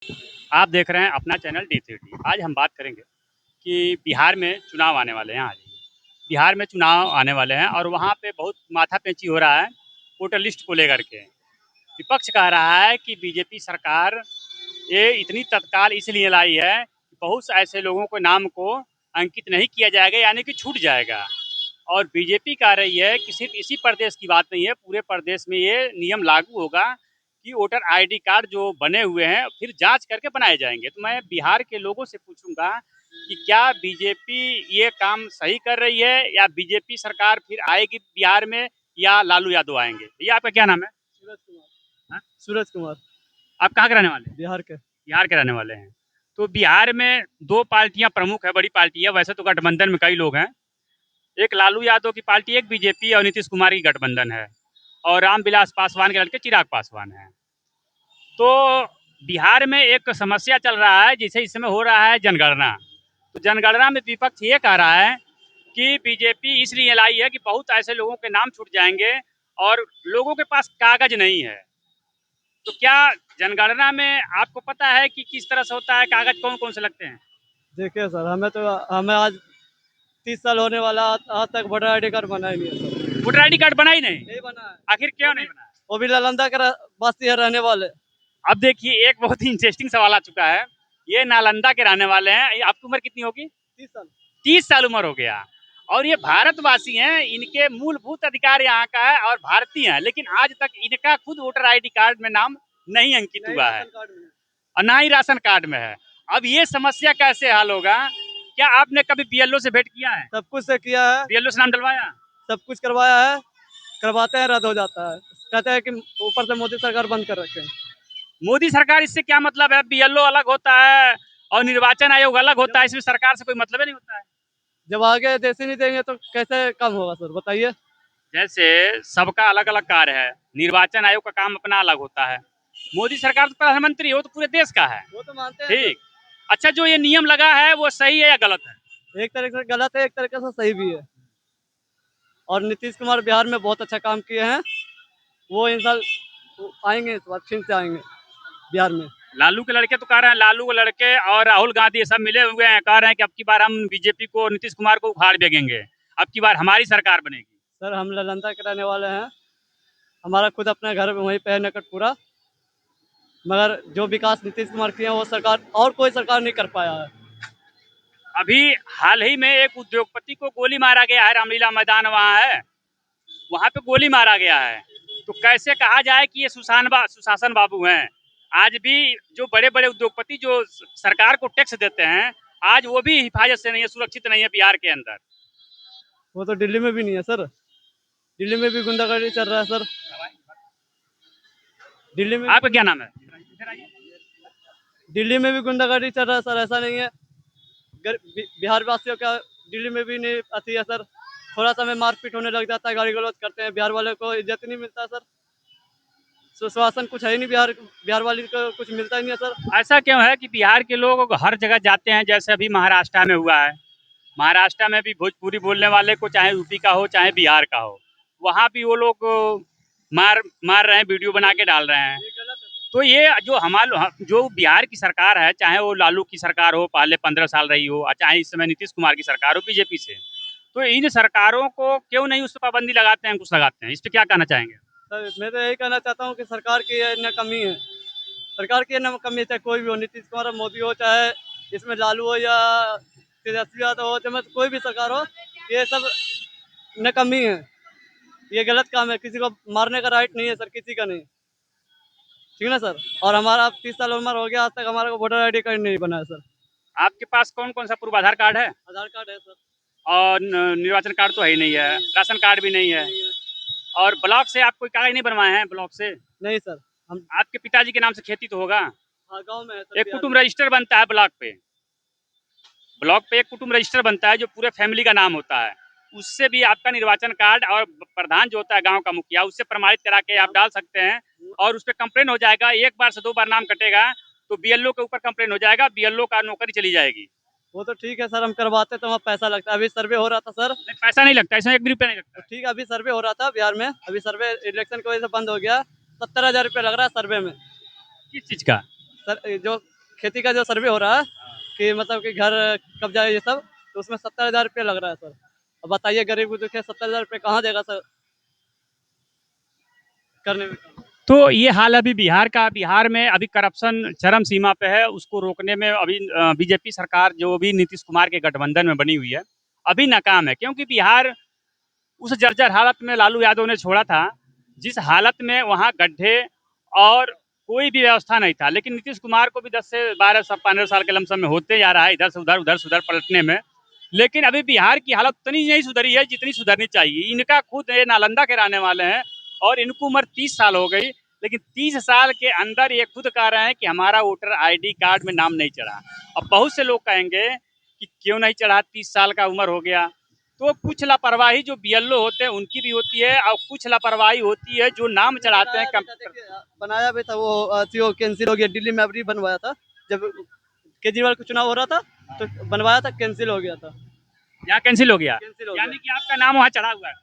आप देख रहे हैं अपना चैनल D3D। आज हम बात करेंगे कि बिहार में चुनाव आने वाले हैं। आज बिहार में चुनाव आने वाले हैं और वहाँ पे बहुत माथापेची हो रहा है वोटर लिस्ट को लेकर के। विपक्ष कह रहा है कि बीजेपी सरकार ये इतनी तत्काल इसलिए लाई है कि बहुत से ऐसे लोगों के नाम को अंकित नहीं किया जाएगा, यानी कि छूट जाएगा। और बीजेपी कह रही है कि सिर्फ इसी प्रदेश की बात नहीं है, पूरे प्रदेश में ये नियम लागू होगा कि वोटर आईडी कार्ड जो बने हुए हैं फिर जांच करके बनाए जाएंगे। तो मैं बिहार के लोगों से पूछूंगा कि क्या बीजेपी ये काम सही कर रही है या बीजेपी सरकार फिर आएगी बिहार में या लालू यादव आएंगे। ये आपका क्या नाम है? सूरज कुमार। हाँ? सूरज कुमार। आप कहाँ के रहने वाले हैं? बिहार के। बिहार के रहने वाले हैं। तो बिहार में दो पार्टियां प्रमुख है, बड़ी पार्टी है। वैसे तो गठबंधन में कई लोग हैं, एक लालू यादव की पार्टी, एक बीजेपी और नीतीश कुमार की गठबंधन है, और रामविलास पासवान के लड़के चिराग पासवान हैं। तो बिहार में एक समस्या चल रहा है, जिसे इस समय हो रहा है जनगणना। तो जनगणना में विपक्ष ये कह रहा है कि बीजेपी इसलिए लाई है कि बहुत ऐसे लोगों के नाम छूट जाएंगे और लोगों के पास कागज नहीं है। तो क्या जनगणना में आपको पता है कि किस तरह से होता है, कागज कौन कौन से लगते हैं? देखिए सर, हमें आज 30 साल होने वाला, आज तक वोटर आईडी कार्ड बना ही नहीं है सर। वोटर आईडी कार्ड बना ही नहीं? नहीं बना है। आखिर क्यों नहीं बना? वो भी नालंदा के बस्ती है रहने वाले। अब देखिए, एक बहुत ही इंटरेस्टिंग सवाल आ चुका है। ये नालंदा के रहने वाले हैं। आपकी उम्र कितनी होगी? 30 साल। 30 साल उम्र हो गया। और ये भारतवासी हैं, इनके मूलभूत अधिकार यहाँ का है और भारतीय हैं, लेकिन आज तक इनका खुद वोटर आईडी कार्ड में नाम नहीं अंकित नहीं हुआ है राशन कार्ड में है। और ना ही राशन कार्ड में है। अब ये समस्या कैसे हल होगा? क्या आपने कभी बीएलओ से भेंट किया है? सब कुछ से किया है, बीएलओ से नाम डलवाया? सब कुछ करवाया है। करवाते हैं, रद्द हो जाता है। कहते हैं कि ऊपर से मोदी सरकार बंद कर रखे हैं। मोदी सरकार, इससे क्या मतलब है? बीएलओ अलग होता है और निर्वाचन आयोग अलग होता है, इसमें सरकार से कोई मतलब ही नहीं होता है। जब आगे देश ही नहीं देंगे तो कैसे काम होगा सर, बताइए। जैसे सबका अलग अलग कार्य है, निर्वाचन आयोग का काम अपना अलग होता है। मोदी सरकार तो प्रधानमंत्री हो तो पूरे देश का है। वो तो मानते हैं ठीक। अच्छा, जो ये नियम लगा है वो सही है या गलत है? सर, एक तरीके से गलत है, एक तरीके से सही भी है। और नीतीश कुमार बिहार में बहुत अच्छा काम किए हैं। वो इन साल आएंगे, इस बार फिर से आएंगे बिहार में। लालू के लड़के तो कह रहे हैं, लालू के लड़के और राहुल गांधी ये सब मिले हुए हैं, कह रहे हैं कि अब की बार हम बीजेपी को, नीतीश कुमार को उखाड़ फेंकेंगे, अब की बार हमारी सरकार बनेगी। सर, हम नालंदा के रहने वाले हैं। हमारा खुद अपना घर वहीं पे है, नकटपुरा। मगर जो विकास नीतीश कुमार किए हैं वो सरकार और कोई सरकार नहीं कर पाया है। अभी हाल ही में एक उद्योगपति को गोली मारा गया है, रामलीला मैदान वहाँ है, वहाँ पे गोली मारा गया है। तो कैसे कहा जाए कि ये सुशासन बाबू हैं? आज भी जो बड़े बड़े उद्योगपति जो सरकार को टैक्स देते हैं, आज वो भी हिफाजत से नहीं है, सुरक्षित नहीं है बिहार के अंदर। वो तो दिल्ली में भी नहीं है सर। दिल्ली में भी गुंडागर्दी चल रहा है सर। दिल्ली में आपका क्या नाम है? दिल्ली में भी गुंडागर्दी चल रहा है सर, ऐसा नहीं है। बिहार वासियों का दिल्ली में भी नहीं आती है सर। थोड़ा सा में मारपीट होने लग जाता है, गाली गलौज करते हैं। बिहार वाले को इज्जत नहीं मिलता सर। सुशासन कुछ है ही नहीं, बिहार वाले को कुछ मिलता ही नहीं है सर। ऐसा क्यों है कि बिहार के लोग हर जगह जाते हैं? जैसे अभी महाराष्ट्र में हुआ है, महाराष्ट्र में भी भोजपुरी बोलने वाले को, चाहे यूपी का हो चाहे बिहार का हो, वहाँ भी वो लोग मार मार रहे हैं, वीडियो बना के डाल रहे हैं। ये गलत है सर। तो ये जो हमारा जो बिहार की सरकार है, चाहे वो लालू की सरकार हो, पहले 15 साल रही हो, और चाहे इस समय नीतीश कुमार की सरकार हो बीजेपी से, तो इन सरकारों को क्यों नहीं उस पर पाबंदी लगाते हैं, कुछ लगाते हैं? इस पर क्या कहना चाहेंगे? सर, मैं तो यही कहना चाहता हूँ कि सरकार की ये न कमी है। सरकार की ये न कमी है, चाहे कोई भी हो, नीतीश कुमार हो, मोदी हो, चाहे इसमें लालू हो या तेजस्वी यादव हो, चाहे कोई भी सरकार हो, ये सब न कमी है। ये गलत काम है। किसी को मारने का राइट नहीं है सर, किसी का नहीं। ठीक है ना सर। और हमारा अब 30 साल उम्र हो गया, आज तक हमारा वोटर आईडी कार्ड नहीं बना है सर। आपके पास कौन कौन सा प्रूफ? आधार कार्ड है आधार कार्ड है सर। और निर्वाचन कार्ड तो है ही नहीं है, राशन कार्ड भी नहीं है, नहीं है। और ब्लॉक से आप कोई कागज नहीं बनवाए हैं? ब्लॉक से नहीं सर। हम आपके पिताजी के नाम से खेती तो होगा? हाँ, गाँव में है सर, एक बिहार कुटुंब में। रजिस्टर बनता है ब्लॉक पे, ब्लॉक पे एक कुटुंब रजिस्टर बनता है जो पूरे फैमिली का नाम होता है। उससे भी आपका निर्वाचन कार्ड और प्रधान जो होता है गांव का मुखिया, उससे प्रमाणित करा के आप डाल सकते हैं, और उस पर कंप्लेन हो जाएगा। एक बार से 2 बार नाम कटेगा तो बीएलओ के ऊपर कंप्लेन हो जाएगा, बीएलओ का नौकरी चली जाएगी। वो तो ठीक है सर, हम करवाते तो वहाँ पैसा लगता है। अभी सर्वे हो रहा था सर। नहीं, पैसा नहीं लगता, इसमें 1 भी रुपया नहीं तो लगता है। ठीक है, अभी सर्वे हो रहा था बिहार में। अभी सर्वे इलेक्शन की वजह से बंद हो गया। 70,000 रुपये लग रहा है सर्वे में। किस चीज का? सर, जो खेती का जो सर्वे हो रहा है कि मतलब कि घर कब जाए ये सब, तो उसमें 70,000 रुपये लग रहा है सर। अब बताइए गरीब को दुखे 70,000 रुपये कहाँ देगा सर करने में काम? तो ये हाल अभी बिहार में अभी करप्शन चरम सीमा पे है। उसको रोकने में अभी बीजेपी सरकार जो भी नीतीश कुमार के गठबंधन में बनी हुई है अभी नाकाम है, क्योंकि बिहार उस जर्जर हालत में लालू यादव ने छोड़ा था, जिस हालत में वहाँ गड्ढे और कोई भी व्यवस्था नहीं था। लेकिन नीतीश कुमार को भी 10 से 12 15 साल के लमसम में होते जा रहा है, इधर से उधर पलटने में। लेकिन अभी बिहार की हालत उतनी नहीं सुधरी है जितनी सुधरनी चाहिए। इनका खुद ये नालंदा के रहने वाले हैं और इनको उम्र 30 साल हो गई, लेकिन 30 साल के अंदर ये खुद कह रहे हैं कि हमारा वोटर आईडी कार्ड में नाम नहीं चढ़ा। अब बहुत से लोग कहेंगे कि क्यों नहीं चढ़ा, 30 साल का उम्र हो गया। तो कुछ लापरवाही जो बीएलओ होते हैं उनकी भी होती है और कुछ लापरवाही होती है जो नाम चढ़ाते हैं कंप्यूटर। बनाया भी था वो कैंसिल हो गया। दिल्ली में अभी बनवाया था, जब केजरीवाल का चुनाव हो रहा था तो बनवाया था, कैंसिल हो गया था। यहाँ कैंसिल हो गया, कैंसिल हो यानी गया। कि आपका नाम वहाँ चढ़ा हुआ है।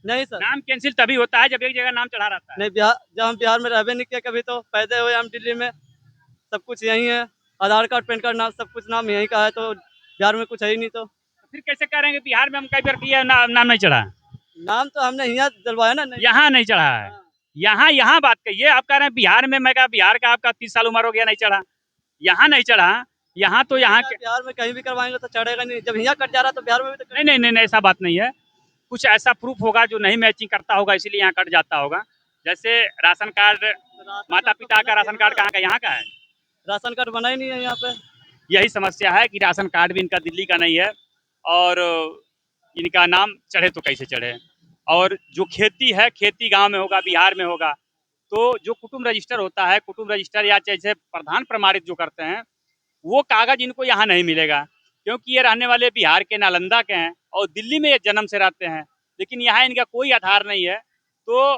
नहीं सर, नाम कैंसिल तभी होता है जब एक जगह नाम चढ़ा रहता है। नहीं बिहार, जब हम बिहार में रहबे नहीं किया कभी, तो पैदा हुए हम दिल्ली में, सब कुछ यहीं है। आधार कार्ड पैन कार्ड नाम सब कुछ नाम यहीं का है, तो बिहार में कुछ है ही नहीं। तो फिर कैसे करेंगे बिहार में हम कई बार किया नाम नहीं चढ़ा? नाम तो हमने यहाँ दिलवाया ना। नहीं, यहाँ नहीं चढ़ा है। हाँ। यहाँ बात कहिए, आप कह रहे हैं बिहार में। मैं कहा बिहार का आपका 30 साल उम्र हो गया नहीं चढ़ा, यहाँ नहीं चढ़ा। यहाँ तो यहाँ के बिहार में कहीं भी करवाएंगे तो चढ़ेगा नहीं, जब यहाँ कट जा रहा है तो बिहार में भी तो नहीं, ऐसा बात नहीं है। कुछ ऐसा प्रूफ होगा जो नहीं मैचिंग करता होगा, इसीलिए यहाँ कट जाता होगा। जैसे राशन कार्ड, माता पिता का राशन कार्ड कहाँ का? यहाँ का है। राशन कार्ड बना ही नहीं है यहाँ पे। यही समस्या है कि राशन कार्ड भी इनका दिल्ली का नहीं है और इनका नाम चढ़े तो कैसे चढ़े। और जो खेती है, खेती गांव में होगा, बिहार में होगा, तो जो कुटुंब रजिस्टर होता है, कुटुंब रजिस्टर या जैसे प्रधान प्रमाणित जो करते हैं, वो कागज इनको यहाँ नहीं मिलेगा, क्योंकि ये रहने वाले बिहार के नालंदा के हैं और दिल्ली में ये जन्म से रहते हैं। लेकिन यहाँ इनका कोई आधार नहीं है। तो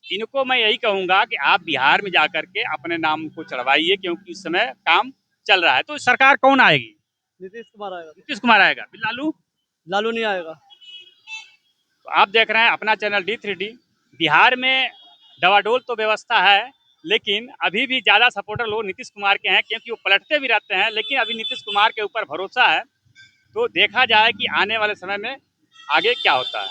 इनको मैं यही कहूँगा कि आप बिहार में जाकर के अपने नाम को चढ़वाइए, क्योंकि इस समय काम चल रहा है। तो सरकार कौन आएगी? नीतीश कुमार आएगा। नीतीश कुमार आएगा, फिर लालू? लालू नहीं आएगा। तो आप देख रहे हैं अपना चैनल D3D। बिहार में डवाडोल तो व्यवस्था है, लेकिन अभी भी ज़्यादा सपोर्टर लोग नीतीश कुमार के हैं, क्योंकि वो पलटते भी रहते हैं। लेकिन अभी नीतीश कुमार के ऊपर भरोसा है। तो देखा जाए कि आने वाले समय में आगे क्या होता है।